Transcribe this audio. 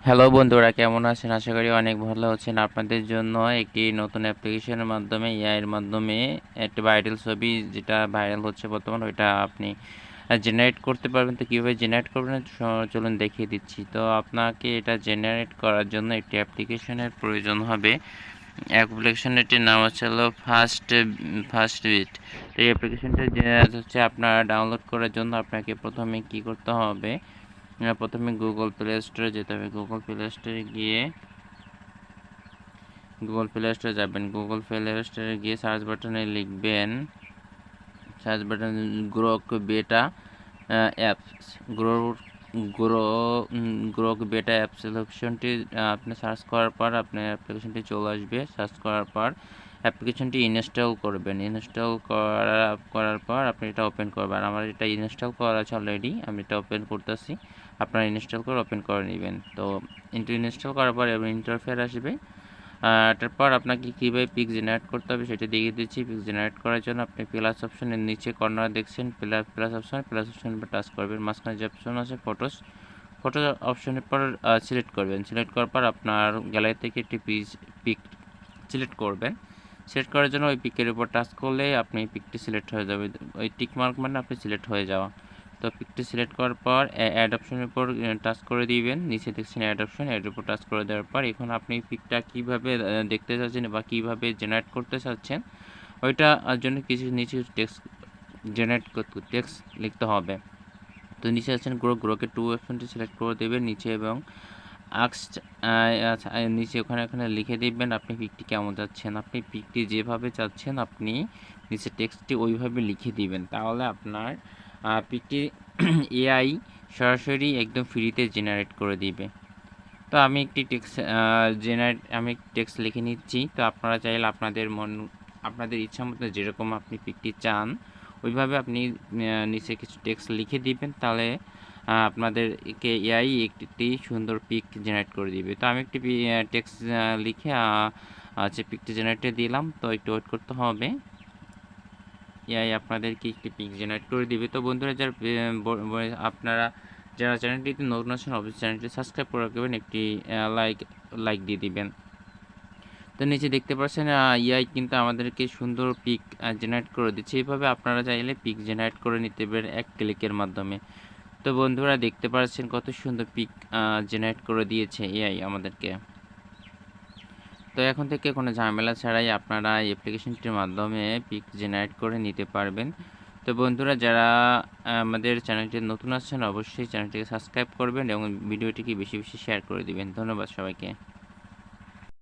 Hello বন্ধুরা, কেমন আছেন? আশা করি অনেক ভালো আছেন। আপনাদের জন্য একটি নতুন অ্যাপ্লিকেশনের মাধ্যমে এআই এর মাধ্যমে একটা ভাইরাল ছবি যেটা ভাইরাল হচ্ছে বর্তমানে ওইটা আপনি জেনারেট করতে পারবেন। তো কীভাবে জেনারেট করবেন চলুন দেখিয়ে দিচ্ছি। তো আপনাকে এটা জেনারেট করার জন্য একটি অ্যাপ্লিকেশনের প্রয়োজন হবে। অ্যাপ্লিকেশনটির নাম হলো ফার্স্টবিট। তো এই অ্যাপ্লিকেশনটা হচ্ছে আপনারা ডাউনলোড করার জন্য আপনাকে প্রথমে কি করতে হবে, প্রথমে গুগল প্লে স্টোরে যেতে হবে। গুগল প্লে স্টোরে যাবেন। গুগল প্লে স্টোরে গিয়ে সার্চ বাটনে লিখবেন, গ্রোক বেটা অ্যাপস। গ্রো গ্রোক বেটা অ্যাপ্লিকেশনটি আপনি সার্চ করার পর আপনার অ্যাপ্লিকেশনটি চলে আসবে। সার্চ করার পর অ্যাপ্লিকেশনটি ইনস্টল করবেন। ইনস্টল করার পর আপনি এটা ওপেন করবেন। আমার এটা ইনস্টল করা আছে অলরেডি, আমি এটা ওপেন করতেছি। আপনারা ইনস্টল করে ওপেন করে নেবেন। তো ইনস্টল করার পর এবার ইন্টারফেস আসবে। তারপর আপনাকে কীভাবে পিক জেনারেট করতে হবে সেটা দেখিয়ে দিচ্ছি। পিক জেনারেট করার জন্য আপনি প্লাস অপশনের নিচে কর্নার দেখছেন, প্লাস অপশনের উপর টাচ করবেন। মাঝখানে যে অপশন আছে ফটো অপশনের পর সিলেক্ট করবেন। সিলেক্ট করার পর আপনার গ্যালারি থেকে একটি পিক সিলেক্ট করবেন। সিলেক্ট করার জন্য ওই পিকের উপর টাচ করলে আপনি পিকটি সিলেক্ট হয়ে যাবে। ওই টিক মার্ক মানে আপনি সিলেক্ট হয়ে যাওয়া। তো পিকটি সিলেক্ট করার পর অ্যাড অপশনের উপর টাচ করে দিবেন। নিচে দেখছেন অ্যাড অপশন, এর উপর টাচ করে দেওয়ার পর এখন আপনি পিকটা কীভাবে দেখতে চাচ্ছেন বা কীভাবে জেনারেট করতে চাচ্ছেন ওইটা জন্য কিছু নিচে টেক্সট লিখতে হবে। তো নিচে আছেন গ্রোকে টু অপশনটি সিলেক্ট করে দেবেন নিচে, এবং নিচে ওখানে লিখে দিবেন আপনি পিকটি কেমন চাচ্ছেন। আপনি পিকটি যেভাবে চাচ্ছেন আপনি নিচে টেক্সটটি ওইভাবে লিখে দিবেন, তাহলে আপনার পিকটি এআই সরাসরি একদম ফ্রিতে জেনারেট করে দিবে। তো আমি একটি টেক্সট লিখে নিচ্ছি। তো আপনারা চাইলে আপনাদের ইচ্ছা মতো যেরকম আপনি পিকটি চান ওইভাবে আপনি নিচে কিছু টেক্সট লিখে দিবেন, তাহলে আপনাদেরকে এআই একটি সুন্দর পিক জেনারেট করে দিবে। তো আমি একটি টেক্সট লিখে পিকটি জেনারেটে দিলাম। তো একটু ওয়েট করতে হবে, এআই আপনাদেরকে একটি পিক জেনারেট করে দিবে। তো বন্ধুরা, আপনারা যারা চ্যানেলটিতে নতুন আছেন অবশ্যই চ্যানেলটি সাবস্ক্রাইব করে রাখবেন, একটি লাইক দিয়ে দিবেন। তো নিচে দেখতে পাচ্ছেন এআই কিন্তু আমাদেরকে সুন্দর পিক জেনারেট করে দিচ্ছে। এইভাবে আপনারা চাইলে পিক জেনারেট করে নিতে পারেন এক ক্লিকের মাধ্যমে। তো বন্ধুরা, দেখতে পাচ্ছেন কত সুন্দর পিক জেনারেট করে দিয়েছে এআই আমাদেরকে। তো এখন থেকে কোনো ঝামেলা ছাড়াই আপনারা এই অ্যাপ্লিকেশনটির মাধ্যমে পিক জেনারেট করে নিতে পারবেন। তো বন্ধুরা, যারা আমাদের চ্যানেলটি নতুন আসছেন অবশ্যই চ্যানেলটিকে সাবস্ক্রাইব করবেন এবং ভিডিওটিকে বেশি বেশি শেয়ার করে দিবেন। ধন্যবাদ সবাইকে।